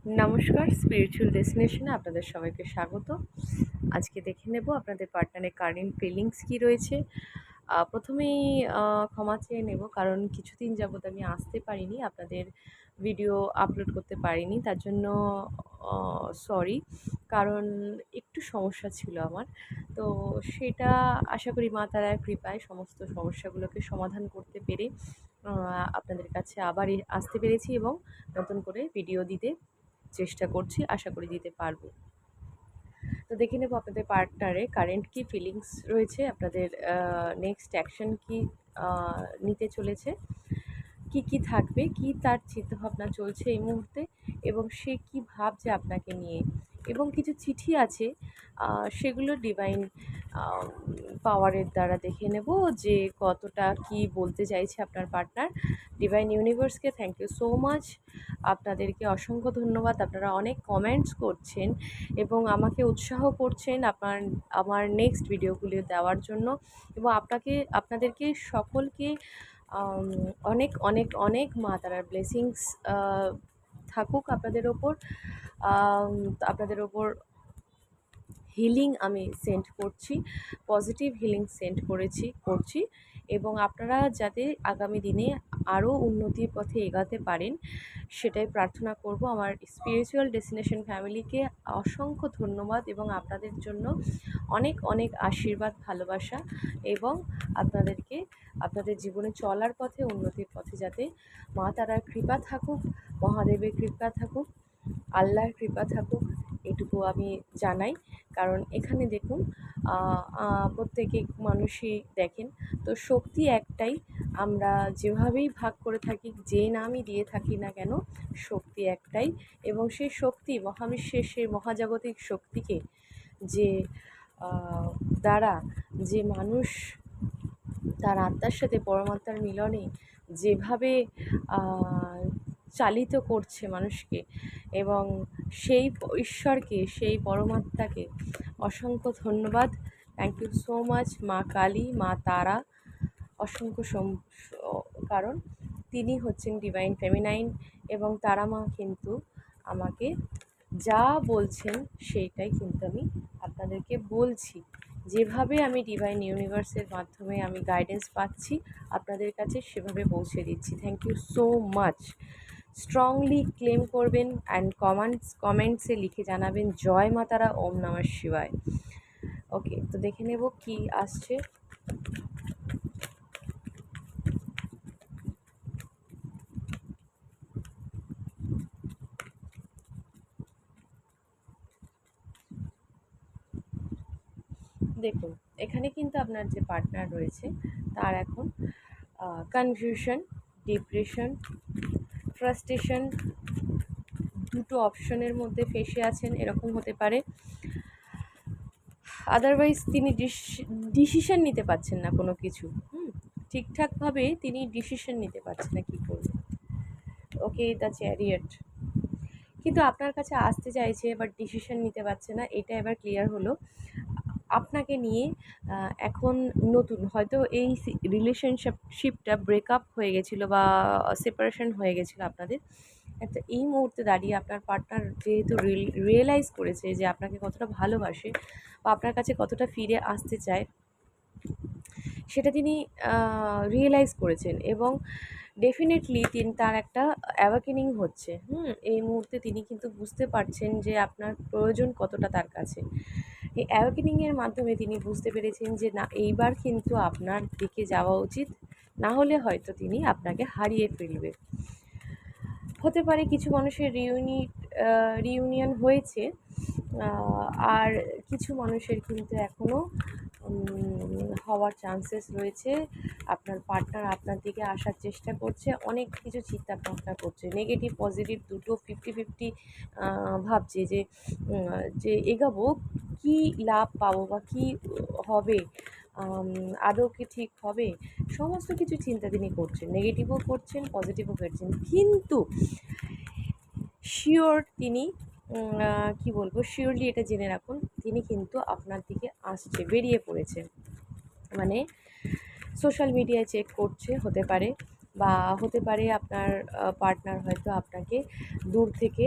নমস্কার, স্পিরিচুয়াল ডেস্টিনেশনে আপনাদের সবাইকে স্বাগত। আজকে দেখে নেব আপনাদের পার্টনারের কারেন্ট ফিলিংস কী রয়েছে। প্রথমেই ক্ষমা চেয়ে নেব, কারণ কিছুদিন যাবৎ আমি আসতে পারিনি, আপনাদের ভিডিও আপলোড করতে পারিনি। তার জন্য সরি, কারণ একটু সমস্যা ছিল আমার। তো সেটা আশা করি মা তারার কৃপায় সমস্ত সমস্যাগুলোকে সমাধান করতে পেরে আপনাদের কাছে আবার আসতে পেরেছি এবং নতুন করে ভিডিও দিতে চেষ্টা করছি, আশা করি দিতে পারবো। তো দেখে নেব আপনাদের পার্টনারে কারেন্ট কি ফিলিংস রয়েছে, আপনাদের নেক্সট অ্যাকশন কি নিতে চলেছে, কি কি থাকবে, কি তার চিন্তাভাবনা চলছে এই মুহূর্তে, এবং সে কি ভাবছে আপনাকে নিয়ে। এবং কিছু চিঠি আছে, সেগুলো ডিভাইন পাওয়ারের দ্বারা দেখে নেব যে কতটা কি বলতে চাইছে আপনার পার্টনার। ডিভাইন ইউনিভার্সকে থ্যাংক ইউ সো মাচ, আপনাদেরকে অসংখ্য ধন্যবাদ। আপনারা অনেক কমেন্টস করছেন এবং আমাকে উৎসাহ করছেন আমার নেক্সট ভিডিওগুলি দেওয়ার জন্য, এবং আপনাদেরকে সকলকে অনেক অনেক অনেক মা তারার ব্লেসিংস থাকুক আপনাদের ওপর হিলিং আমি সেন্ড করছি, পজিটিভ হিলিং সেন্ড করছি, এবং আপনারা যাতে আগামী দিনে আরও উন্নতির পথে এগাতে পারেন সেটাই প্রার্থনা করব। আমার স্পিরিচুয়াল ডেস্টিনেশন ফ্যামিলিকে অসংখ্য ধন্যবাদ এবং আপনাদের জন্য অনেক অনেক আশীর্বাদ, ভালোবাসা, এবং আপনাদেরকে আপনাদের জীবনে চলার পথে, উন্নতির পথে যাতে মা তারার কৃপা থাকুক, মহাদেবের কৃপা থাকুক, আল্লাহর কৃপা থাকুক, এটুকু আমি জানাই। কারণ এখানে দেখুন, প্রত্যেকে মানুষই দেখেন, তো শক্তি একটাই। আমরা যেভাবেই ভাগ করে থাকি, যে নামই দিয়ে থাকি না কেন, শক্তি একটাই। এবং সেই শক্তি মহাবিশ্বের, সেই মহাজাগতিক শক্তিকে যে দ্বারা যে মানুষ তার আত্মার সাথে পরমাত্মার মিলনে যেভাবে চালিত করছে মানুষকে, এবং সেই ঈশ্বরকে, সেই পরমাত্মাকে অসংখ্য ধন্যবাদ। থ্যাংক ইউ সো মাচ মা কালী, মা তারা, অসংখ্য কারণ তিনি হচ্ছেন ডিভাইন ফেমিনাইন, এবং তারা মা কিন্তু আমাকে যা বলছেন সেইটাই কিন্তু আমি আপনাদেরকে বলছি। যেভাবে আমি ডিভাইন ইউনিভার্সের মাধ্যমে আমি গাইডেন্স পাচ্ছি আপনাদের কাছে, সেভাবে পৌঁছে দিচ্ছি। Thank you so much. Strongly claim করবেন অ্যান্ড কমেন্টসে লিখে জানাবেন জয় মা তারা, ওম নমঃ শিবায়। ওকে, তো দেখে নেব কি আসছে। দেখুন, এখানে কিন্তু আপনার যে পার্টনার রয়েছে তার এখন কনফিউশন, ডিপ্রেশন, ফ্রাস্ট্রেশন, দুটো অপশনের মধ্যে ফেসে আছেন, এরকম হতে পারে। আদারওয়াইজ তিনি ডিসিশন নিতে পারছেন না কোনো কিছু, ঠিকঠাকভাবে তিনি ডিসিশন নিতে পারছেন না কী করবে। ওকে, দ্য চ্যারিয়ট কিন্তু আপনার কাছে আসতে চাইছে, বাট ডিসিশন নিতে পারছে না, এটা এবার ক্লিয়ার হলো। আপনাকে নিয়ে এখন নতুন হয়তো এই রিলেশনশিপটা ব্রেকআপ হয়ে গেছিলো বা সেপারেশন হয়ে গেছিলো আপনাদের, একটা এই মুহূর্তে দাঁড়িয়ে আপনার পার্টনার যেহেতু রিয়েলাইজ করেছে যে আপনাকে কতটা ভালোবাসে বা আপনার কাছে কতটা ফিরে আসতে চায়, সেটা তিনি রিয়েলাইজ করেছেন, এবং ডেফিনেটলি তার একটা অ্যাওয়াকেনিং হচ্ছে। এই মুহূর্তে তিনি কিন্তু বুঝতে পারছেন যে আপনার প্রয়োজন কতটা তার কাছে। এই অ্যাওয়াকেনিংয়ের মাধ্যমে তিনি বুঝতে পেরেছেন যে না, এইবার কিন্তু আপনার দিকে যাওয়া উচিত, না হলে হয়তো তিনি আপনাকে হারিয়ে ফেলবে। হতে পারে কিছু মানুষের রিউনিয়ন হয়েছে, আর কিছু মানুষের কিন্তু এখনও হওয়ার চান্সেস রয়েছে। আপনার পার্টনার আপনার দিকে আসার চেষ্টা করছে, অনেক কিছু চিন্তা ভাবনা করছে, নেগেটিভ পজিটিভ দুটো 50-50 ভাবছে যে এগাবো, কী লাভ পাবো বা কী হবে, আদৌ কি ঠিক হবে, সমস্ত কিছু চিন্তা তিনি করছেন, নেগেটিভও করছেন, পজিটিভও করছেন। কিন্তু শিওর তিনি কি বলবো, শিওরলি এটা জেনে রাখুন, তিনি কিন্তু আপনার দিকে আসছে, বেরিয়ে পড়েছে। মানে সোশ্যাল মিডিয়ায় চেক করছে, হতে পারে বা হতে পারে আপনার পার্টনার হয়তো আপনাকে দূর থেকে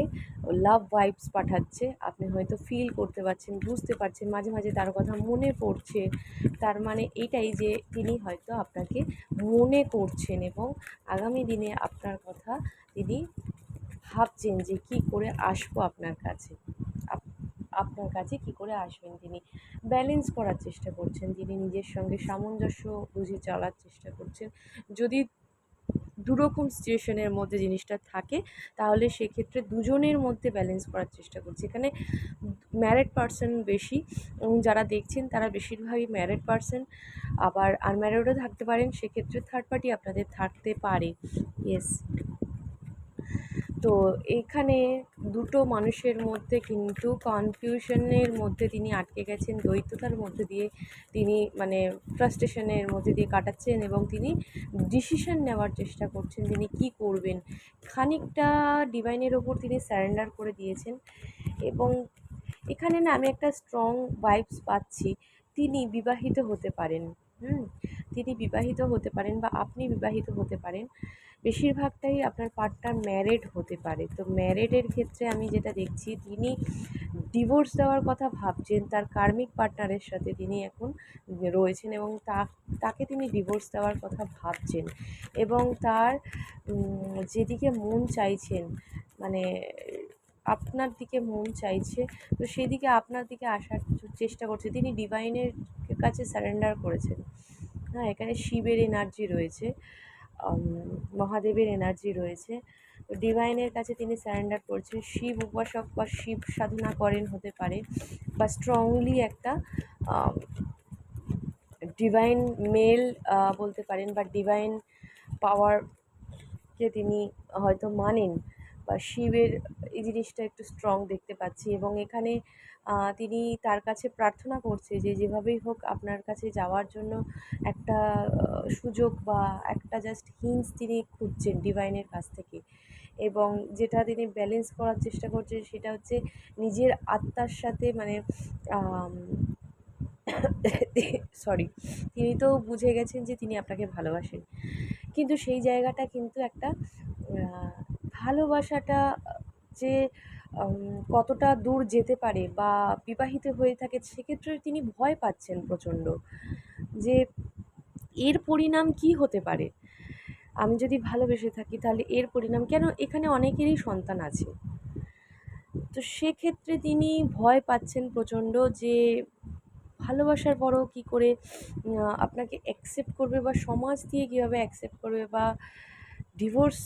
লাভ ভাইবস পাঠাচ্ছে, আপনি হয়তো ফিল করতে পারছেন, বুঝতে পারছেন, মাঝে মাঝে তার কথা মনে পড়ছে। তার মানে এটাই যে তিনি হয়তো আপনাকে মনে করছেন এবং আগামী দিনে আপনার কথা তিনি ভাবছেন যে কী করে আসবো আপনার কাছে, আপনার কাছে কী করে আসবেন তিনি। ব্যালেন্স করার চেষ্টা করছেন, তিনি নিজের সঙ্গে সামঞ্জস্য বুঝে চলার চেষ্টা করছেন। যদি দুরকম সিচুয়েশনের মধ্যে জিনিসটা থাকে তাহলে সেক্ষেত্রে দুজনের মধ্যে ব্যালেন্স করার চেষ্টা করছে। এখানে ম্যারিড পারসন বেশি, এবং যারা দেখছেন তারা বেশিরভাগই ম্যারিড পারসন, আবার আনম্যারিডও থাকতে পারেন, সেক্ষেত্রে থার্ড পার্টি আপনাদের থাকতে পারে। ইয়েস, তো এইখানে দুটো মানুষের মধ্যে কিন্তু কনফিউশনের মধ্যে তিনি আটকে গেছেন, দ্বৈততার মধ্যে দিয়ে তিনি মানে ফ্রাস্ট্রেশনের মধ্যে দিয়ে কাটাচ্ছেন এবং তিনি ডিসিশন নেওয়ার চেষ্টা করছেন তিনি কি করবেন। খানিকটা ডিভাইনের ওপর তিনি স্যারেন্ডার করে দিয়েছেন এবং এখানে না আমি একটা স্ট্রং ভাইবস পাচ্ছি, তিনি বিবাহিত হতে পারেন। তিনি বিবাহিত হতে পারেন বা আপনি বিবাহিত হতে পারেন। বেশিরভাগটাই আপনার পার্টনার ম্যারিড হতে পারে। তো ম্যারিডের ক্ষেত্রে আমি যেটা দেখছি, তিনি ডিভোর্স দেওয়ার কথা ভাবছেন, তার কার্মিক পার্টনারের সাথে তিনি এখন রয়েছেন এবং তাকে তিনি ডিভোর্স দেওয়ার কথা ভাবছেন এবং তার যেদিকে মন চাইছেন, মানে আপনার দিকে মন চাইছে, তো সেদিকে আপনার দিকে আসার চেষ্টা করছে। তিনি ডিভাইনের কাছে সারেন্ডার করেছেন। হ্যাঁ, এখানে শিবের এনার্জি রয়েছে, মহাদেবের এনার্জি রয়েছে। তো ডিভাইনের কাছে তিনি সারেন্ডার করছেন। শিব উপাসক বা শিব সাধনা করেন হতে পারে, বা স্ট্রংলি একটা ডিভাইন মেল বলতে পারেন, বা ডিভাইন পাওয়ারকে তিনি হয়তো মানেন, বা শিবের এই জিনিসটা একটু স্ট্রং দেখতে পাচ্ছি। এবং এখানে তিনি তার কাছে প্রার্থনা করছে যে যেভাবেই হোক আপনার কাছে যাওয়ার জন্য একটা সুযোগ বা একটা জাস্ট হিন্টস তিনি খুঁজছেন ডিভাইনের কাছ থেকে। এবং যেটা তিনি ব্যালেন্স করার চেষ্টা করছেন সেটা হচ্ছে নিজের আত্মার সাথে, মানে সরি, তিনি তো বুঝে গেছেন যে তিনি আপনাকে ভালোবাসেন, কিন্তু সেই জায়গাটা কিন্তু একটা ভালোবাসাটা যে কতটা দূর যেতে পারে বা বিবাহিত হয়ে থাকে সেক্ষেত্রে তিনি ভয় পাচ্ছেন প্রচণ্ড, যে এর পরিণাম কী হতে পারে। আমি যদি ভালোবেসে থাকি তাহলে এর পরিণাম কেন, এখানে অনেকেরই সন্তান আছে, তো সেক্ষেত্রে তিনি ভয় পাচ্ছেন প্রচণ্ড যে ভালোবাসার পরেও কী করে আপনাকে অ্যাকসেপ্ট করবে, বা সমাজ দিয়ে কীভাবে অ্যাকসেপ্ট করবে, বা ডিভোর্স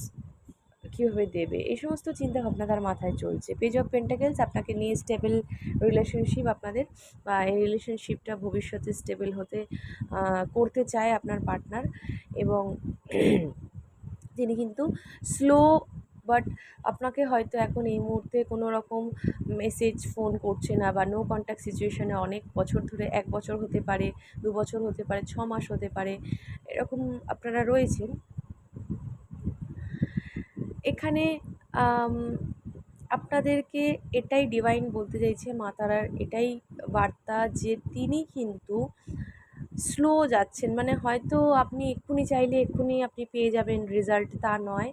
কীভাবে দেবে, এই সমস্ত চিন্তাভাবনা তার মাথায় চলছে। পেজ অফ পেন্টাকেলস আপনাকে নিয়ে স্টেবল রিলেশনশিপ আপনাদের, বা এই রিলেশনশিপটা ভবিষ্যতে স্টেবল হতে করতে চায় আপনার পার্টনার, এবং তিনি কিন্তু স্লো বাট আপনাকে হয়তো এখন এই মুহূর্তে কোনো রকম মেসেজ ফোন করছে না, বা নো কন্ট্যাক্ট সিচুয়েশানে অনেক বছর ধরে, 1 বছর হতে পারে, 2 বছর হতে পারে, 6 মাস হতে পারে, এরকম আপনারা রয়েছেন। এখানে আপনাদেরকে এটাই ডিভাইন বলতে চাইছে, মা তারার এটাই বার্তা যে তিনি কিন্তু স্লো যাচ্ছেন, মানে হয়তো আপনি এক্ষুনি চাইলে এক্ষুনি আপনি পেয়ে যাবেন রেজাল্ট, তা নয়,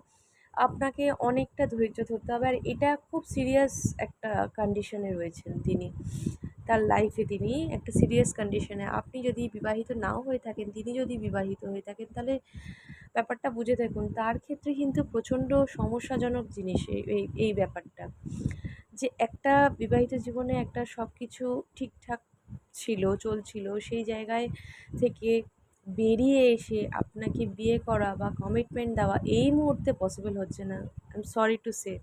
আপনাকে অনেকটা ধৈর্য ধরতে হবে। আর এটা খুব সিরিয়াস একটা কন্ডিশনে রয়েছেন তিনি, তার লাইফে তিনি একটা সিরিয়াস কন্ডিশনে। আপনি যদি বিবাহিত নাও হয়ে থাকেন, তিনি যদি বিবাহিত হয়ে থাকেন, তাহলে ব্যাপারটা বুঝে দেখুন, তার ক্ষেত্রে কিন্তু প্রচণ্ড সমস্যাজনক জিনিস এই ব্যাপারটা, যে একটা বিবাহিত জীবনে একটা সব কিছু ঠিকঠাক ছিল, চলছিল, সেই জায়গায় থেকে বেরিয়ে এসে আপনাকে বিয়ে করা বা কমিটমেন্ট দেওয়া এই মুহূর্তে পসিবল হচ্ছে না। I am sorry to say,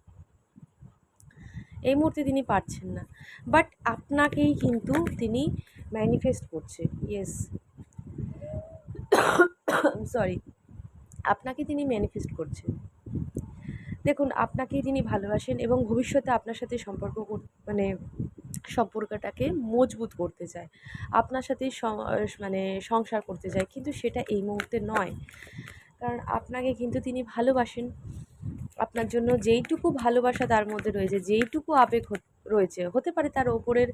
এই মুহূর্তে তিনি পারছেন না, বাট আপনাকেই কিন্তু তিনি ম্যানিফেস্ট করছে। ইয়েস, সরি, আপনাকে তিনি ম্যানিফেস্ট করছেন। দেখুন, আপনাকেই তিনি ভালোবাসেন এবং ভবিষ্যতে আপনার সাথে মানে সম্পর্কটাকে মজবুত করতে চায়, আপনার সাথেই মানে সংসার করতে চায়, কিন্তু সেটা এই মুহূর্তে নয়। কারণ আপনাকে কিন্তু তিনি ভালোবাসেন, আপনার জন্য যেইটুকু ভালোবাসা তার মধ্যে রয়েছে, যেইটুকু আবেগ রয়েছে, হতে পারে তার ওপরের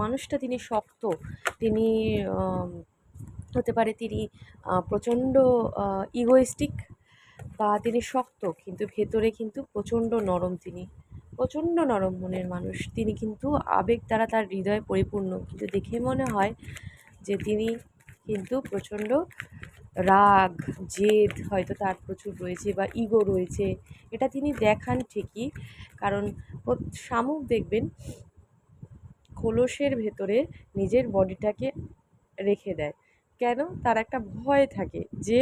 মানুষটা তিনি শক্ত, তিনি হতে পারে তিনি প্রচণ্ড ইগোয়েস্টিক, বা তিনি শক্ত, কিন্তু ভেতরে কিন্তু প্রচণ্ড নরম। তিনি প্রচণ্ড নরম মনের মানুষ। তিনি কিন্তু আবেগ দ্বারা তার হৃদয় পরিপূর্ণ, কিন্তু দেখে মনে হয় যে তিনি কিন্তু প্রচণ্ড রাগ, জেদ হয়তো তার প্রচুর রয়েছে, বা ইগো রয়েছে। এটা তিনি দেখান ঠিকই, কারণ শামুক দেখবেন খোলসের ভেতরে নিজের বডিটাকে রেখে দেয়। কেন? তার একটা ভয় থাকে যে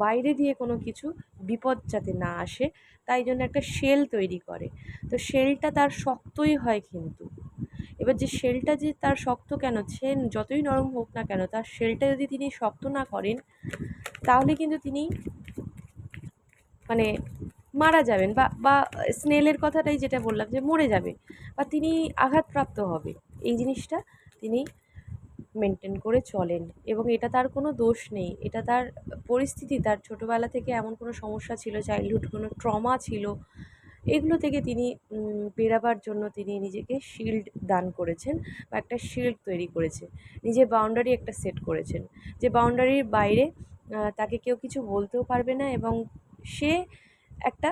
বাইরে দিয়ে কোনো কিছু বিপদ যাতে না আসে, তাই জন্য একটা শেল তৈরি করে। তো শেলটা তার শক্তই হয় কিন্তু। এবার যে শেলটা যে তার শক্ত কেন, সে যতই নরম হোক না কেন, তার শেলটা যদি তিনি শক্ত না করেন, তাহলে কিন্তু তিনি মানে মারা যাবেন, বা বা স্নেলের কথাটাই যেটা বললাম, যে মরে যাবে, বা তিনি আঘাতপ্রাপ্ত হবে। এই জিনিসটা তিনি মেনটেন করে চলেন, এবং এটা তার কোনো দোষ নেই, এটা তার পরিস্থিতি। তার ছোটোবেলা থেকে এমন কোনো সমস্যা ছিল, চাইল্ডহুড কোনো ট্রমা ছিল, এগুলো থেকে তিনি বেরাবার জন্য তিনি নিজেকে শিল্ড দান করেছেন, বা একটা শিল্ড তৈরি করেছেন। নিজের বাউন্ডারি একটা সেট করেছেন, যে বাউন্ডারির বাইরে তাকে কেউ কিছু বলতেও পারবে না, এবং সে একটা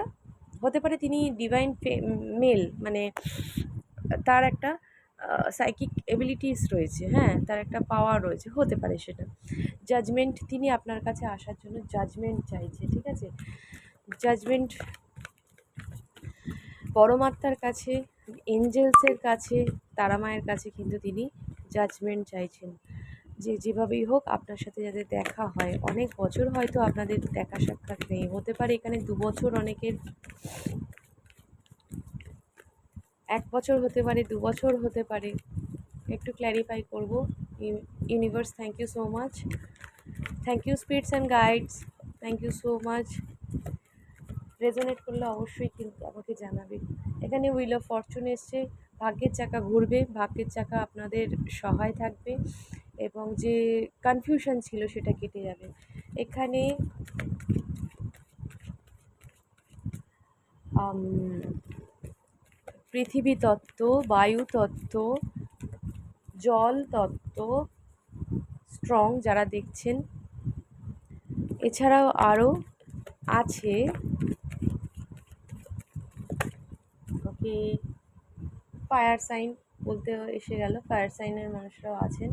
হতে পারে তিনি ডিভাইন মেল, মানে তার একটা সাইকিক এবিলিটিস রয়েছে, হ্যাঁ, তার একটা পাওয়ার রয়েছে, হতে পারে সেটা। জাজমেন্ট, তিনি আপনার কাছে আসার জন্য জাজমেন্ট চাইছে, ঠিক আছে? জাজমেন্ট পরমাত্মার কাছে, এঞ্জেলসের কাছে, তারা মায়ের কাছে কিন্তু তিনি জাজমেন্ট চাইছেন, যে যেভাবেই হোক আপনার সাথে যাতে দেখা হয়। অনেক বছর হয়তো আপনাদের দেখা সাক্ষাৎ নেই, হতে পারে এখানে 2 বছর, অনেকের 1 বছর হতে পারে, 2 বছর হতে পারে। একটু ক্ল্যারিফাই করব। Universe, thank you so much, thank you spirits and guides, thank you so much. Resonate করলে অবশ্যই কিন্তু আমাকে জানাবে। এখানে হুইল অফ ফরচুন এসছে, ভাগ্যের চাকা ঘুরবে, ভাগ্যের চাকা আপনাদের সহায় থাকবে, এবং যে কনফিউশন ছিল সেটা কেটে যাবে। এখানে পৃথিবী তত্ত্ব, বায়ু তত্ত্ব, জল তত্ত্ব স্ট্রং যারা দেখছেন, এছাড়াও আরও আছে, ওকে, ফায়ার সাইন বলতে এসে গেল, ফায়ার সাইনের মানুষরাও আছেন।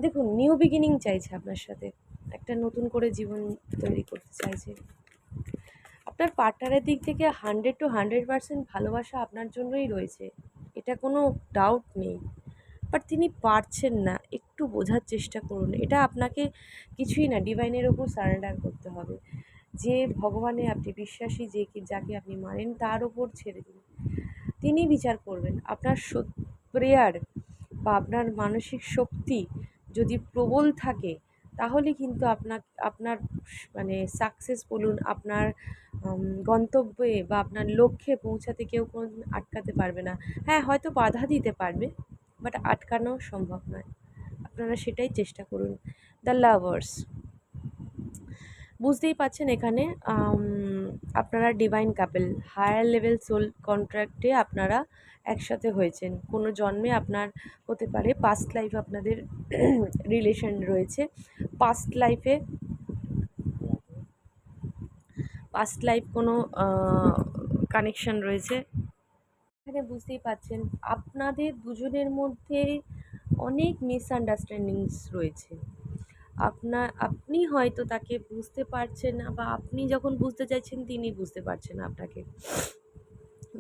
দেখুন, নিউ বিগিনিং চাইছে আপনার সাথে, একটা নতুন করে জীবন তৈরি করতে চাইছে। আপনার পার্টনারের দিক থেকে 100 to 100% ভালোবাসা আপনার জন্যই রয়েছে, এটা কোনো ডাউট নেই। বাট তিনি পারছেন না, একটু বোঝার চেষ্টা করুন। এটা আপনাকে কিছুই না, ডিভাইনের ওপর সারেন্ডার করতে হবে। যে ভগবানে আপনি বিশ্বাসী, যাকে আপনি মানেন, তার ওপর ছেড়ে দিন, তিনি বিচার করবেন। আপনার প্রেয়ার বা আপনার মানসিক শক্তি যদি প্রবল থাকে, তাহলে কিন্তু আপনার মানে সাকসেস বলুন, আপনার গন্তব্যে বা আপনার লক্ষ্যে পৌঁছাতে কেউ কোনোদিন আটকাতে পারবে না। হ্যাঁ, হয়তো বাধা দিতে পারবে, বাট আটকানো সম্ভব নয়। আপনারা সেটাই চেষ্টা করুন। দ্য লাভার্স, বুঝতেই পাচ্ছেন এখানে আপনারা divine couple, higher level soul কন্ট্রাক্টে আপনারা একসাথে হয়েছেন। কোনো জন্মে আপনার হতে পারে পাস্ট লাইফ, আপনাদের রিলেশন রয়েছে, পাস্ট লাইফ কোনো কানেকশন রয়েছে। এখানে বুঝতেই পাচ্ছেন আপনাদের দুজনের মধ্যে অনেক মিসআন্ডারস্ট্যান্ডিংস রয়েছে। আপনি হয়তো তাকে বুঝতে পারছেন না, বা আপনি যখন বুঝতে চাইছেন তিনি বুঝতে পারছেন না আপনাকে।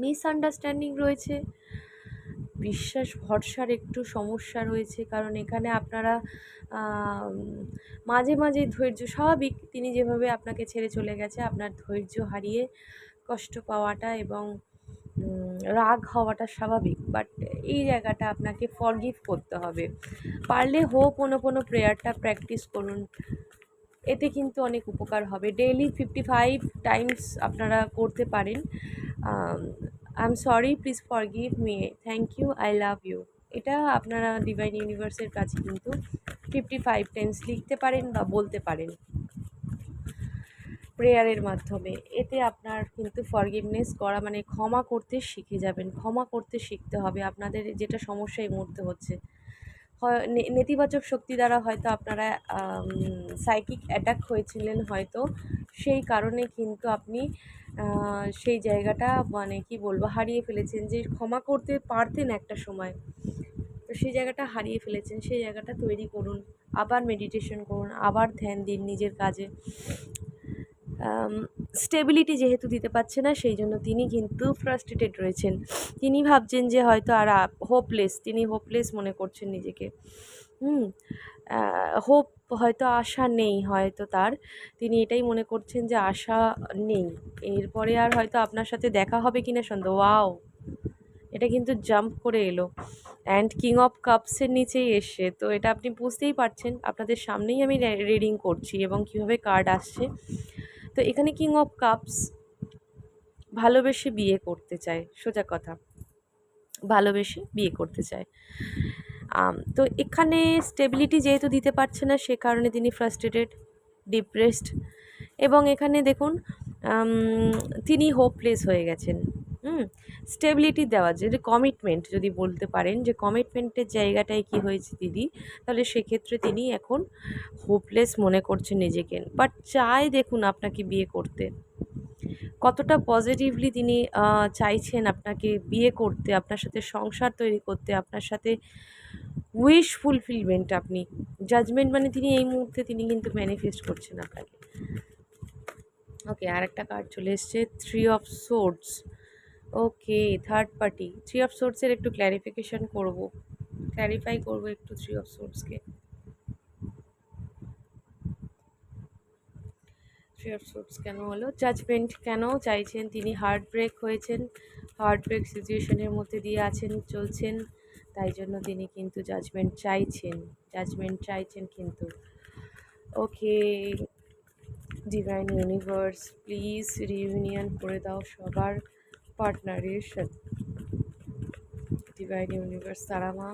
মিসআন্ডারস্ট্যান্ডিং রয়েছে, বিশ্বাস ভরসার একটু সমস্যা রয়েছে, কারণ এখানে আপনারা মাঝে মাঝে ধৈর্য স্বাভাবিক, তিনি যেভাবে আপনাকে ছেড়ে চলে গেছে, আপনার ধৈর্য হারিয়ে কষ্ট পাওয়াটা এবং রাগ হওয়াটা স্বাভাবিক। বাট এই জায়গাটা আপনাকে ফরগিভ করতে হবে। পারলে হোপোনোপোনো প্রেয়ারটা প্র্যাকটিস করুন, এতে কিন্তু অনেক উপকার হবে। ডেইলি 55 টাইমস আপনারা করতে পারেন। I am sorry, please forgive me, thank you, I love you, এটা আপনারা ডিভাইন ইউনিভার্সের কাছে কিন্তু 55 টাইমস লিখতে পারেন বা বলতে পারেন প্রেয়ারের মাধ্যমে। এতে আপনার কিন্তু ফরগিভনেস করা মানে ক্ষমা করতে শিখে যাবেন। ক্ষমা করতে শিখতে হবে আপনাদের, যেটা সমস্যা এই মুহূর্তে হচ্ছে। নেতিবাচক শক্তি দ্বারা হয়তো আপনারা সাইকিক অ্যাটাক হয়েছিলেন হয়তো, সেই কারণে কিন্তু আপনি সেই জায়গাটা মানে কি বলবো হারিয়ে ফেলেছেন, যে ক্ষমা করতে পারতেন একটা সময়, তো সেই জায়গাটা হারিয়ে ফেলেছেন। সেই জায়গাটা তৈরি করুন, আবার মেডিটেশন করুন, আবার ধ্যান দিন নিজের কাজে। স্টেবিলিটি যেহেতু দিতে পারছে না, সেই জন্য তিনি কিন্তু ফ্রাস্ট্রেটেড রয়েছেন। তিনি ভাবছেন যে হয়তো আর হোপলেস, তিনি হোপলেস মনে করছেন নিজেকে। হোপ হয়তো আশা নেই হয়তো তার, তিনি এটাই মনে করছেন যে আশা নেই, এরপরে আর হয়তো আপনার সাথে দেখা হবে কিনা সন্দেহ। ওয়াও, এটা কিন্তু জাম্প করে এলো অ্যান্ড কিং অফ কাপসের নিচেই এসছে, তো এটা আপনি বুঝতেই পারছেন, আপনাদের সামনেই আমি রিডিং করছি এবং কীভাবে কার্ড আসছে। তো এখানে কিং অফ কাপস ভালোবেসে বিয়ে করতে চায়, সোজা কথা, ভালোবেসে বিয়ে করতে চায়। তো এখানে স্টেবিলিটি যেহেতু দিতে পারছে না, সে কারণে তিনি ফ্রাস্ট্রেটেড, ডিপ্রেসড, এবং এখানে দেখুন তিনি হোপলেস হয়ে গেছেন। স্টেবিলিটি দেওয়া, যদি কমিটমেন্ট যদি বলতে পারেন যে কমিটমেন্টের জায়গাটায় কি হয়েছে দিদি, তাহলে সেক্ষেত্রে তিনি এখন হোপলেস মনে করছেন নিজেকে, বাট চায় দেখুন আপনাকে বিয়ে করতে। কতটা পজিটিভলি তিনি চাইছেন আপনাকে বিয়ে করতে, আপনার সাথে সংসার তৈরি করতে, আপনার সাথে উইশ ফুলফিলমেন্ট, আপনি জাজমেন্ট মানে তিনি এই মুহূর্তে তিনি কিন্তু ম্যানিফেস্ট করছেন আপনাকে। ওকে, আর একটা কার্ড চলে এসছে, 3 of swords. Okay, third party. 3 of সোর্ডসের একটু ক্ল্যারিফিকেশান করবো, ক্ল্যারিফাই করবো একটু 3 অফ সোর্ডসকে। 3 অফ সোর্ডস কেন হলো? জাজমেন্ট কেন চাইছেন তিনি? হার্ট ব্রেক হয়েছেন, হার্ট ব্রেক সিচুয়েশনের মধ্যে দিয়ে আছেন, চলছেন, তাই জন্য তিনি কিন্তু জাজমেন্ট চাইছেন কিন্তু। ওকে, ডিভাইন ইউনিভার্স প্লিজ রিইউনিয়ন করে দাও সবার পার্টনারের সাথে। ডিভাইন ইউনিভার্স তারা মা,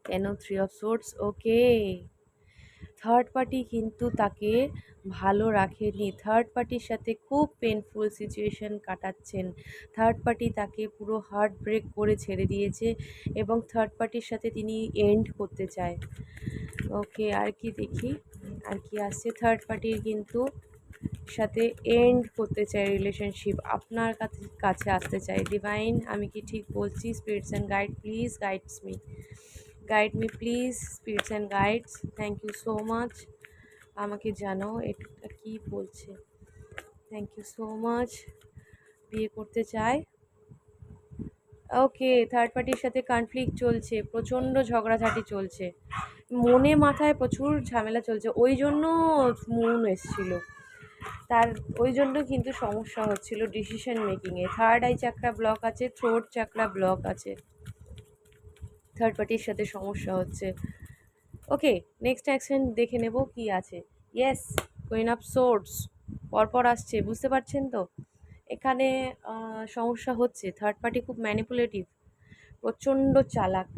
কেন 3 of swords? Okay, third party কিন্তু তাকে ভালো রাখেনি, থার্ড পার্টির সাথে খুব পেনফুল সিচুয়েশন কাটাচ্ছেন, থার্ড পার্টি তাকে পুরো হার্ট ব্রেক করে ছেড়ে দিয়েছে এবং থার্ড পার্টির সাথে তিনি এন্ড করতে চায়। ওকে, আর কি দেখি, আর কি আসছে? থার্ড পার্টির কিন্তু সাথে এন্ড করতে চায় রিলেশনশিপ, আপনার কাছে আসতে চায়। ডিভাইন, আমি কি ঠিক বলছি? Spirits and guide please guide me please, spirits and guides, thank you so much. আমাকে জানো এটা কি বলছে। Thank you so much. বিয়ে করতে চায়। ওকে, থার্ড পার্টির সাথে কনফ্লিক্ট চলছে, প্রচণ্ড ঝগড়াঝাটি চলছে, মনে মাথায় প্রচুর ঝামেলা চলছে, ওই জন্য মুন এসেছিলো তার, ওই জন্য কিন্তু সমস্যা হচ্ছিল ডিসিশন মেকিংয়ে। থার্ড আই চাকরা ব্লক আছে, থ্রোট চাকরা ব্লক আছে, থার্ড পার্টির সাথে সমস্যা হচ্ছে। ওকে, নেক্সট অ্যাকশন দেখে নেব কি আছে। ইয়েস, কুইন অফ সোর্ডস পরপর আসছে, বুঝতে পারছেন তো? এখানে সমস্যা হচ্ছে, থার্ড পার্টি খুব ম্যানিপুলেটিভ, প্রচণ্ড চালাক।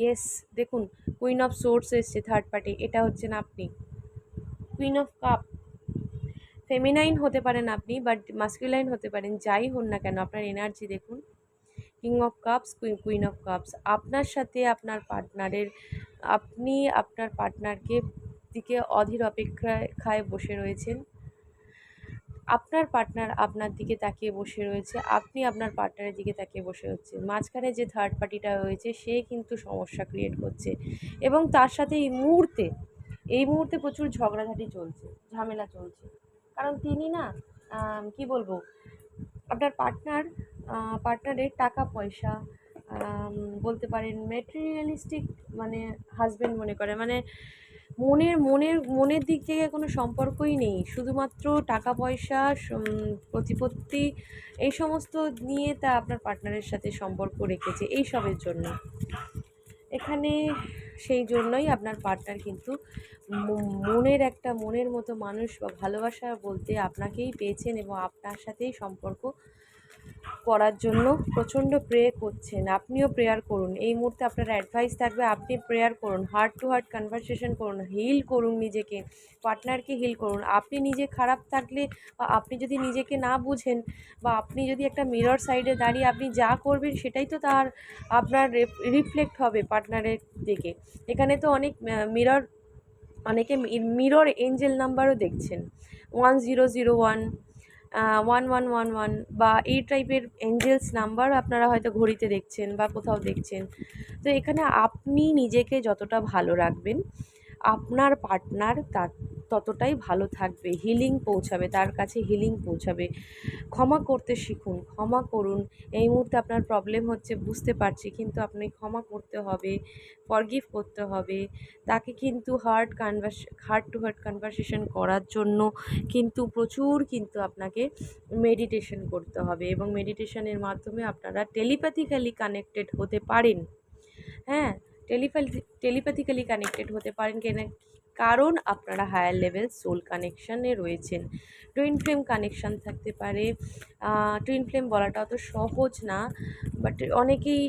ইয়েস, দেখুন কুইন অফ সোর্ডস এসছে থার্ড পার্টি, এটা হচ্ছেন আপনি। কুইন অফ কাপ, ফেমিনাইন হতে পারেন আপনি, বাট মাস্কুলাইন হতে পারেন, যাই হন না কেন আপনার এনার্জি দেখুন। King of cups, queen of cups, আপনার সাথে আপনার পার্টনারের, আপনি আপনার পার্টনারকে দিকে অধীর অপেক্ষায় বসে রয়েছেন, আপনার পার্টনার আপনার দিকে তাকিয়ে বসে রয়েছে, আপনি আপনার পার্টনারের দিকে তাকিয়ে বসে হচ্ছে, মাঝখানে যে থার্ড পার্টিটা রয়েছে সে কিন্তু সমস্যা ক্রিয়েট করছে এবং তার সাথে এই মুহূর্তে প্রচুর ঝগড়াঝাটি চলছে, ঝামেলা চলছে, কারণ তিনি না কি বলবো, আপনার পার্টনারের টাকা পয়সা, বলতে পারেন ম্যাটেরিয়ালিস্টিক, মানে হাজব্যান্ড মনে করে, মানে মনের দিক থেকে কোনো সম্পর্কই নেই, শুধুমাত্র টাকা পয়সা, প্রতিপত্তি, এই সমস্ত নিয়ে তা আপনার পার্টনারের সাথে সম্পর্ক রেখেছে এইসবের জন্য। এখানে সেই জন্যই আপনার পার্টনার কিন্তু মনের মতো মানুষ বা ভালোবাসা বলতে আপনাকেই পেয়েছেন এবং আপনার সাথেই সম্পর্ক করার জন্য প্রচণ্ড প্রে করছেন। আপনিও প্রেয়ার করুন। এই মুহূর্তে আপনার অ্যাডভাইস থাকবে, আপনি প্রেয়ার করুন, হার্ট টু হার্ট কনভারসেশন করুন, হিল করুন নিজেকে, পার্টনারকে হিল করুন। আপনি নিজে খারাপ থাকলে বা আপনি যদি নিজেকে না বুঝেন বা আপনি যদি একটা মিরর সাইডে দাঁড়িয়ে আপনি যা করবেন সেটাই তো তার আপনার রিফ্লেক্ট হবে পার্টনারের দিকে। এখানে তো অনেক মিরর, অনেকে মিরর এঞ্জেল নাম্বারও দেখছেন, 1001, 1111 বা এই টাইপের এঞ্জেলস নাম্বার আপনারা হয়তো ঘড়িতে দেখছেন বা কোথাও দেখছেন। তো এখানে আপনি নিজেকে যতটা ভালো রাখবেন আপনার পার্টনার তার ততটাই ভালো থাকবে, হিলিং পৌঁছাবে, তার কাছে হিলিং পৌঁছাবে। ক্ষমা করতে শিখুন, ক্ষমা করুন। এই মুহূর্তে আপনার প্রবলেম হচ্ছে বুঝতে পারছি, কিন্তু আপনি ক্ষমা করতে হবে, ফরগিভ করতে হবে। তাকে কিন্তু হার্ট টু হার্ট কনভারসেশন করার জন্য কিন্তু প্রচুর কিন্তু আপনাকে মেডিটেশন করতে হবে, এবং মেডিটেশনের মাধ্যমে আপনারা টেলিপ্যাথিক্যালি কানেক্টেড হতে পারেন। হ্যাঁ, টেলিপ্যাথিক্যালি কানেক্টেড হতে পারেন কেন? কারণ আপনারা হায়ার লেভেল সোল কানেকশানে রয়েছেন। টুইন ফ্লেম কানেকশান থাকতে পারে। টুইন ফ্লেম বলাটা অত সহজ না, বাট অনেকেই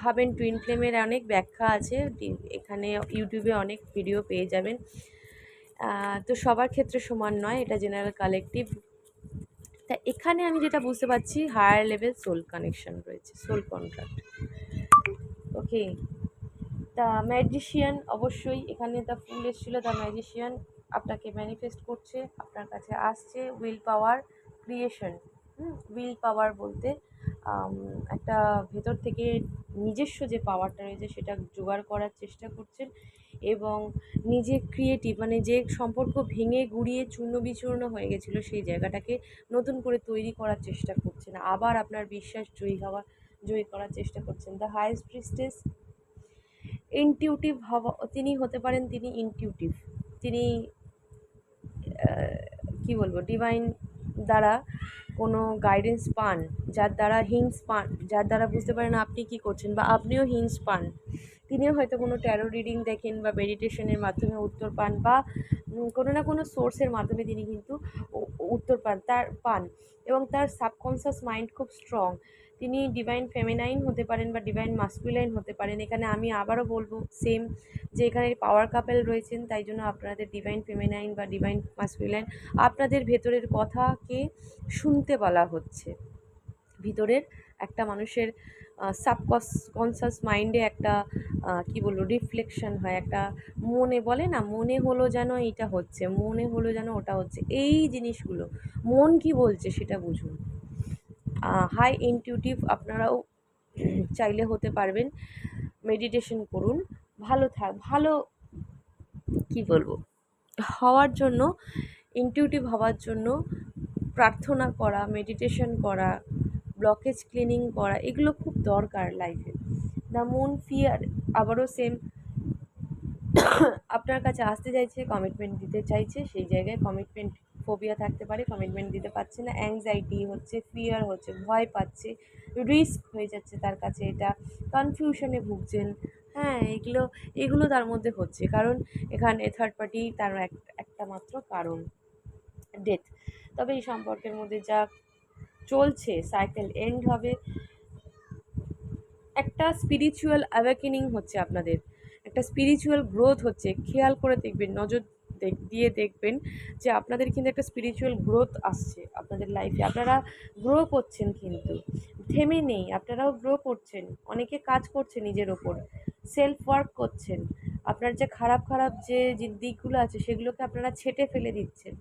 ভাবেন। টুইন ফ্লেমের অনেক ব্যাখ্যা আছে, এখানে ইউটিউবে অনেক ভিডিও পেয়ে যাবেন। তো সবার ক্ষেত্রে সমান নয়, এটা জেনারেল কালেকটিভ। তা এখানে আমি যেটা বুঝতে পারছি, হায়ার লেভেল সোল কানেকশান রয়েছে, soul contract. Okay, the magician, অবশ্যই এখানে দ্য ফুল এসেছিলো। দ্য ম্যাজিশিয়ান আপনাকে ম্যানিফেস্ট করছে, আপনার কাছে আসছে। Will power, creation. উইল পাওয়ার বলতে একটা ভেতর থেকে নিজস্ব যে পাওয়ারটা রয়েছে সেটা জোগাড় করার চেষ্টা করছেন, এবং নিজে ক্রিয়েটিভ, মানে যে সম্পর্ক ভেঙে গুঁড়িয়ে চূর্ণ বিচূর্ণ হয়ে গেছিলো সেই জায়গাটাকে নতুন করে তৈরি করার চেষ্টা করছেন, আবার আপনার বিশ্বাস জয়ী করার চেষ্টা করছেন। দ্য হাইয়েস্ট প্রিস্টেস, ইনটিউটিভ হওয়া, তিনি হতে পারেন, তিনি ইনটিউটিভ, তিনি কি বলবো, ডিভাইন দ্বারা কোনো গাইডেন্স পান, যার দ্বারা হিন্টস পান, যার দ্বারা বুঝতে পারেন আপনি কি করছেন, বা আপনিও হিন্টস পান। তিনিও হয়তো কোনো ট্যারো রিডিং দেখেন বা মেডিটেশনের মাধ্যমে উত্তর পান, বা কোনো না কোনো সোর্সের মাধ্যমে তিনি কিন্তু উত্তর পান, এবং তার সাবকনসিয়াস মাইন্ড খুব স্ট্রং। তিনি ডিভাইন ফেমিনাইন হতে পারেন বা ডিভাইন মাস্কুলাইন হতে পারেন। এখানে আমি আবারও বলবো সেম, যে এখানে পাওয়ার কাপেল রয়েছেন, তাই জন্য আপনাদের ডিভাইন ফেমিনাইন বা ডিভাইন মাস্কুলাইন আপনাদের ভেতরের কথাকে শুনতে বলা হচ্ছে। ভিতরের একটা মানুষের সাবকনসিয়াস মাইন্ডে একটা কি বলবো, রিফ্লেকশন হয়, একটা মনে বলে না, মনে হলো যেন এইটা হচ্ছে, মনে হলো যেন ওটা হচ্ছে, এই জিনিসগুলো মন কি বলছে সেটা বুঝুন। হাই ইনটিউটিভ আপনারাও চাইলে হতে পারবেন। মেডিটেশন করুন, ভালো কি বলবো, হওয়ার জন্য, ইনটিউটিভ হওয়ার জন্য প্রার্থনা করা, মেডিটেশন করা, ব্লকেজ ক্লিনিং করা, এগুলো খুব দরকার লাইফে। দ্য মুন ফিয়ার, আবারও সেম, আপনার কাছে আসতে চাইছে, কমিটমেন্ট দিতে চাইছে, সেই জায়গায় কমিটমেন্ট ফোবিয়া থাকতে পারে, কমিটমেন্ট দিতে পারছে না, অ্যাংজাইটি হচ্ছে, ফিয়ার হচ্ছে, ভয় পাচ্ছে, রিস্ক হয়ে যাচ্ছে তার কাছে, এটা কনফিউশনে ভুগছেন। হ্যাঁ, এগুলো তার মধ্যে হচ্ছে, কারণ এখানে থার্ড পার্টি তার একটা মাত্র কারণ, ডেথ। তবে এই সম্পর্কের মধ্যে যা চলছে, সাইকেল এন্ড হবে, একটা স্পিরিচুয়াল অ্যাওয়েকেনিং হচ্ছে আপনাদের, একটা স্পিরিচুয়াল গ্রোথ হচ্ছে। খেয়াল করে দেখবেন, নজর দিয়ে দেখবেন যে আপনাদের কিন্তু একটা স্পিরিচুয়াল গ্রোথ আসছে আপনাদের লাইফে। আপনারা গ্রো করছেন, কিন্তু থেমে নেই, আপনারাও গ্রো করছেন, অনেকে কাজ করছে নিজের ওপর, সেলফ ওয়ার্ক করছেন। আপনার যে খারাপ যে দিকগুলো আছে সেগুলোকে আপনারা ছেঁটে ফেলে দিচ্ছেন,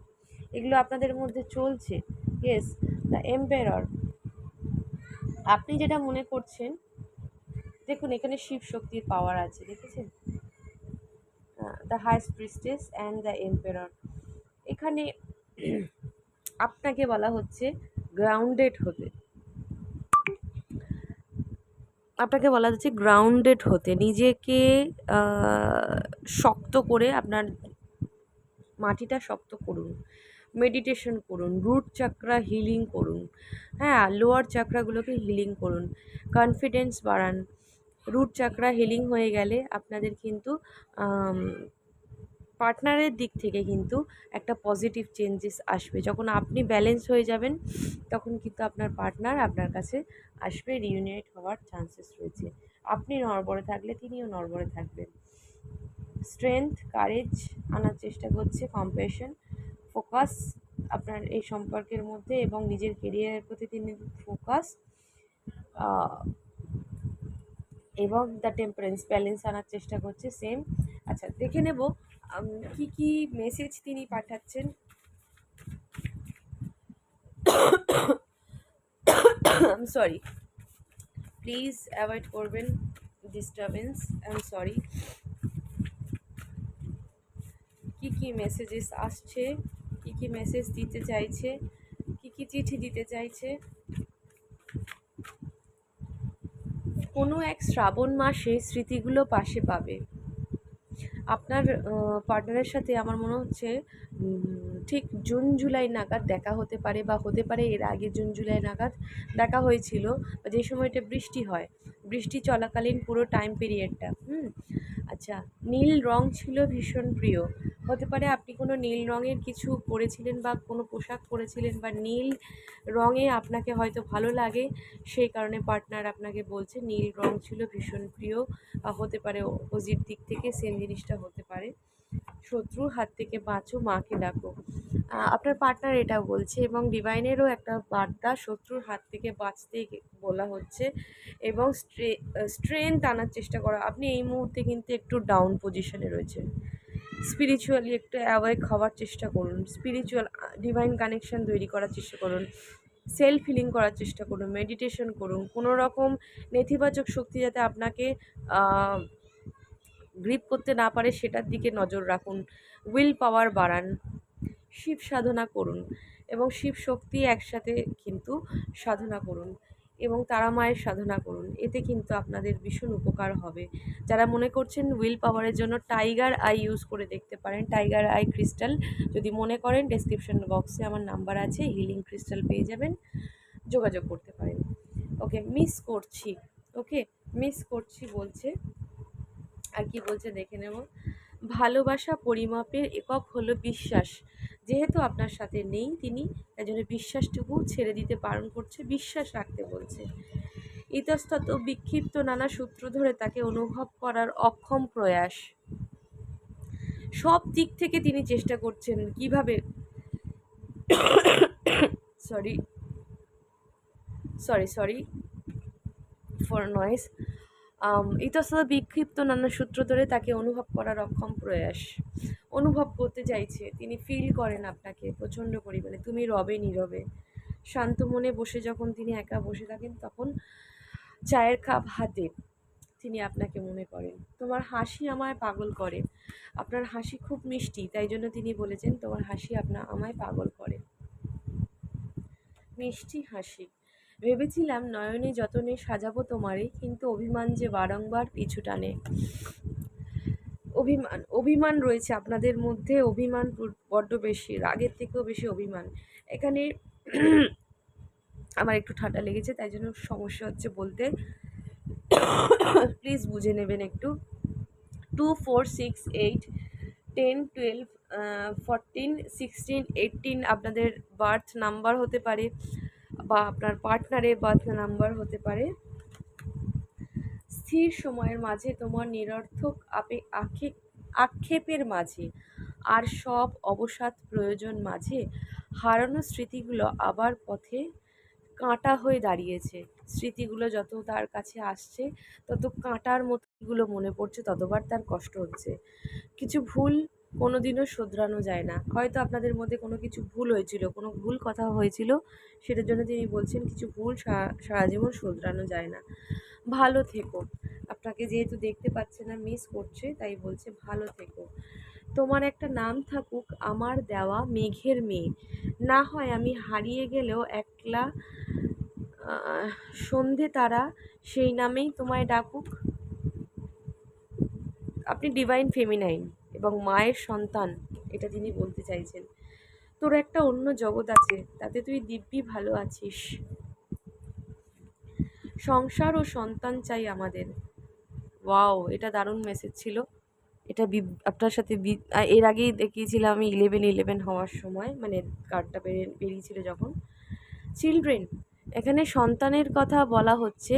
এগুলো আপনাদের মধ্যে চলছে। ইয়েস, দ্য এম্পায়ার, আপনি যেটা মনে করছেন, দেখুন এখানে শিব শক্তির পাওয়ার আছে, দেখেছেন? The highest priestess and the empire. এখানে আপনাকে বলা হচ্ছে গ্রাউন্ডেড হতে, আপনাকে বলা হচ্ছে গ্রাউন্ডেড হতে, নিজেকে শক্ত করে, আপনার মাটিটা শক্ত করুন, মেডিটেশন করুন, রুট চাকরা হিলিং করুন, হ্যাঁ, লোয়ার চাকরাগুলোকে হিলিং করুন, কনফিডেন্স বাড়ান। রুট চাকরা হিলিং হয়ে গেলে আপনাদের কিন্তু পার্টনারের দিক থেকে কিন্তু একটা পজিটিভ চেঞ্জেস আসবে। যখন আপনি ব্যালেন্স হয়ে যাবেন তখন কিন্তু আপনার পার্টনার আপনার কাছে আসবে, রিইউনাইট হওয়ার চান্সেস রয়েছে। আপনি নড়বড়ে থাকলে তিনিও নড়বড়ে থাকবেন। স্ট্রেংথ, কারেজ আনার চেষ্টা করছে, কম্প্যাশন, ফোকাস আপনার এই সম্পর্কের মধ্যে এবং নিজের কেরিয়ারের প্রতি তিনি ফোকাস এবং দ্য টেম্পারেন্স, ব্যালেন্স আনার চেষ্টা করছে সেম। আচ্ছা, দেখে নেব কি কি মেসেজ তিনি পাঠাচ্ছেন। সরি, প্লিজ অ্যাভয়েড করবেন ডিস্টারবেন্স, সরি। কি কি মেসেজেস আসছে, কি কি মেসেজ দিতে চাইছে, কি কি চিঠি দিতে চাইছে। কোনো এক শ্রাবণ মাসে স্মৃতিগুলো পাশে পাবে। আপনার পার্টনারের সাথে আমার মনে হচ্ছে ঠিক জুন জুলাই নাগাদ দেখা হতে পারে, বা হতে পারে এর আগে জুন জুলাই নাগাদ দেখা হয়েছিল, যে সময়টা বৃষ্টি হয়, বৃষ্টি চলাকালীন পুরো টাইম পিরিয়ডটা। আচ্ছা, নীল রং ছিল ভীষণ প্রিয়। হতে পারে আপনি কোনো নীল রঙের কিছু পরেছিলেন বা কোনো পোশাক পরেছিলেন, বা নীল রঙে আপনাকে হয়তো ভালো লাগে, সেই কারণে পার্টনার আপনাকে বলছে নীল রং ছিল ভীষণ প্রিয়। হতে পারে অপোজিট দিক থেকে সেম জিনিসটা হতে পারে। শত্রুর হাত থেকে বাঁচো, মাকে ডাকো, আপনার পার্টনার এটাও বলছে। এবং ডিভাইনেরও একটা বার্তা, শত্রুর হাত থেকে বাঁচতে বলা হচ্ছে এবং স্ট্রেংথ আনার চেষ্টা করা। আপনি এই মুহূর্তে কিন্তু একটু ডাউন পজিশনে রয়েছেন, স্পিরিচুয়ালি একটু অ্যাওয়েক হওয়ার চেষ্টা করুন, স্পিরিচুয়াল ডিভাইন কানেকশন তৈরি করার চেষ্টা করুন, সেলফ হিলিং করার চেষ্টা করুন, মেডিটেশন করুন। কোনো রকম নেতিবাচক শক্তি যাতে আপনাকে গ্রিপ করতে না পারে সেটার দিকে নজর রাখুন, উইল পাওয়ার বাড়ান, শিব সাধনা করুন এবং শিব শক্তি একসাথে কিন্তু সাধনা করুন এবং তারা মায়ের সাধনা করুন। এতে কিন্তু আপনাদের ভীষণ উপকার হবে। যারা মনে করছেন উইল পাওয়ারের জন্য টাইগার আই ইউজ করে দেখতে পারেন, টাইগার আই ক্রিস্টাল যদি মনে করেন, ডেসক্রিপশন বক্সে আমার নাম্বার আছে, হিলিং ক্রিস্টাল পেয়ে যাবেন, যোগাযোগ করতে পারেন। ওকে, মিস করছি, ওকে মিস করছি বলছে। আর কি বলছে দেখে নেব। ভালোবাসা পরিমাপের একক হলো বিশ্বাস। যেহেতু আপনার সাথে নেই তিনি, তাই জন্য বিশ্বাসটুকু ছেড়ে দিতে বারণ করছে, বিশ্বাস রাখতে বলছে। ইতস্তত বিক্ষিপ্ত নানা সূত্র ধরে তাকে অনুভব করার অক্ষম প্রয়াস। সব দিক থেকে তিনি চেষ্টা করছেন কিভাবে sorry sorry sorry for noise. ইতস্তত বিক্ষিপ্ত নানা সূত্র ধরে তাকে অনুভব করার অক্ষম প্রয়াস। অনুভব করতে চাইছে, তিনি ফিল করেন আপনাকে প্রচণ্ড পরিমাণে। তুমি রবে নীরবে, শান্ত মনে বসে যখন তিনি একা বসে থাকেন, তখন চায়ের কাপ হাতে তিনি আপনাকে মনে করেন। তোমার হাসি আমায় পাগল করে। আপনার হাসি খুব মিষ্টি, তাই জন্য তিনি বলেছেন তোমার হাসি আমায় পাগল করে। মিষ্টি হাসি। ভেবেছিলাম নয়নে যতনে সাজাবো তোমারে, কিন্তু অভিমান যে বারংবার পিছু টানে। অভিমান, অভিমান রয়েছে আপনাদের মধ্যে, অভিমান বড্ড বেশি, রাগের থেকেও বেশি অভিমান। এখানে আমার একটু ঠান্ডা লেগেছে, তাই জন্য সমস্যা হচ্ছে বলতে, প্লিজ বুঝে নেবেন একটু। 2 4 6 8 10 12 14 16 18 আপনাদের বার্থ নাম্বার হতে পারে, বা আপনার পার্টনারের বার্থ নাম্বার হতে পারে। স্থির সময়ের মাঝে তোমার নিরর্থক আক্ষেপের মাঝে আর সব অবসাদ প্রয়োজন মাঝে হারানো স্মৃতিগুলো আবার পথে কাঁটা হয়ে দাঁড়িয়েছে। স্মৃতিগুলো যত তার কাছে আসছে তত কাঁটার মতোগুলো মনে পড়ছে, ততবার তার কষ্ট হচ্ছে। কিছু ভুল কোনোদিনও শোধরানো যায় না। হয়তো আপনাদের মধ্যে কোনো কিছু ভুল হয়েছিল, কোনো ভুল কথা হয়েছিল, সেটার জন্য তিনি বলছেন কিছু ভুল সারা জীবন শোধরানো যায় না। ভালো থেকো। আপনাকে যেহেতু দেখতে পাচ্ছে না, মিস করছে, তাই বলছে ভালো থেকো। তোমার একটা নাম থাকুক আমার দেওয়া মেঘের মেয়ে, না হয় আমি হারিয়ে গেলেও একলা সন্ধে তারা সেই নামেই তোমায় ডাকুক। আপনি ডিভাইন ফেমিনাইন এবং মায়ের সন্তান, এটা তিনি বলতে চাইছেন। তোর একটা অন্য জগৎ আছে, তাতে তুই দিব্যি ভালো আছিস। সংসার ও সন্তান চাই আমাদের। ওয়াও, এটা দারুণ মেসেজ ছিল। এটা আপনার সাথে এর আগেই দেখিয়েছিলাম আমি 11-11 হওয়ার সময়, মানে কার্ডটা বেরিয়েছিল যখন। চিলড্রেন, এখানে সন্তানের কথা বলা হচ্ছে,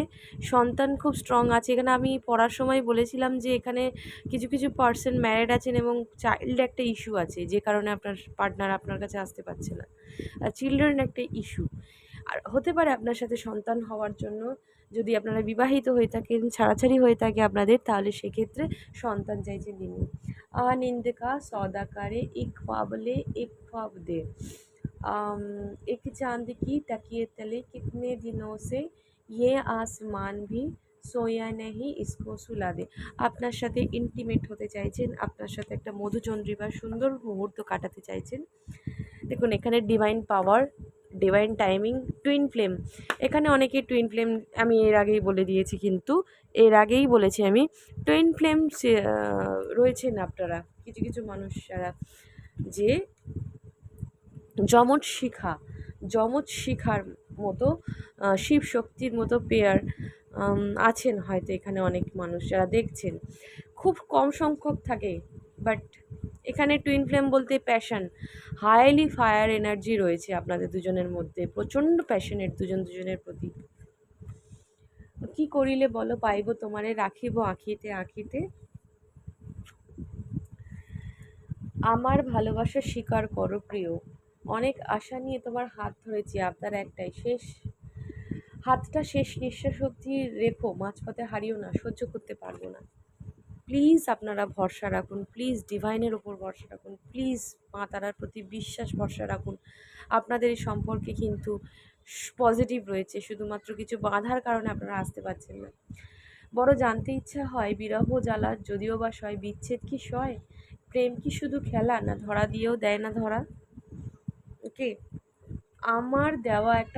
সন্তান খুব স্ট্রং আছে। এখানে আমি পড়ার সময় বলেছিলাম যে এখানে কিছু কিছু পার্সন ম্যারিড আছেন এবং চাইল্ড একটা ইস্যু আছে, যে কারণে আপনার পার্টনার আপনার কাছে আসতে পারছে না। চিলড্রেন একটা ইস্যু, আর হতে পারে আপনার সাথে সন্তান হওয়ার জন্য, যদি আপনারা বিবাহিত হয়ে থাকেন, ছাড়াছাড়ি হয়ে থাকে আপনাদের, তাহলে সেক্ষেত্রে সন্তান চাইছে তিনি। नींद का सौदा करे एक ख्वाब ले एक ख्वाब दे, एक चांद की तकिए तले कितने दिनों से ये आसमान भी সোয়া নেহি ইসকো সুলা দে। আপনার সাথে ইন্টিমেট হতে চাইছেন, আপনার সাথে একটা মধুচন্দ্রিমার সুন্দর মুহূর্ত কাটাতে চাইছেন। দেখুন এখানে ডিভাইন পাওয়ার, ডিভাইন টাইমিং, টুইন ফ্লেম। এখানে অনেকে টুইন ফ্লেম, আমি এর আগেই বলে দিয়েছি, কিন্তু এর আগেই বলেছি আমি, টুইন ফ্লেম রয়েছেন আপনারা কিছু কিছু মানুষ যারা, যে যমজ শিখার মতো, শিব শক্তির মতো পেয়ার আছেন হয়তো এখানে অনেক মানুষ যারা দেখছেন। খুব কম সংখ্যক থাকে, বাট এখানে টুইন ফ্লেম বলতে প্যাশন, হাইলি ফায়ার এনার্জি রয়েছে আপনাদের দুজনের মধ্যে, প্রচণ্ড প্যাশনেট দুজন দুজনের প্রতি। কি করিলে বলো পাইব তোমারে, রাখিব আঁখিতে আঁখিতে, আমার ভালোবাসা স্বীকার করো প্রিয়, অনেক আশা নিয়ে তোমার হাত ধরেছি, আপনার একটাই, হাতটা শেষ নিঃশ্বাস অবধি রেখো, মাঝপথে হারিও না, সহ্য করতে পারবো না। প্লিজ আপনারা ভরসা রাখুন, প্লিজ ডিভাইনের ওপর ভরসা রাখুন, প্লিজ মা তারার প্রতি বিশ্বাস ভরসা রাখুন। আপনাদের এই সম্পর্কে কিন্তু পজিটিভ রয়েছে, শুধুমাত্র কিছু বাধার কারণে আপনারা আসতে পারছেন না। বড় জানতে ইচ্ছা হয় বিরহ জ্বালা যদিও বা সয়, বিচ্ছেদ কি সয়, প্রেম কি শুধু খেলা, না ধরা দিয়েও দেয় না ধরা। ওকে, আমার দেওয়া একটা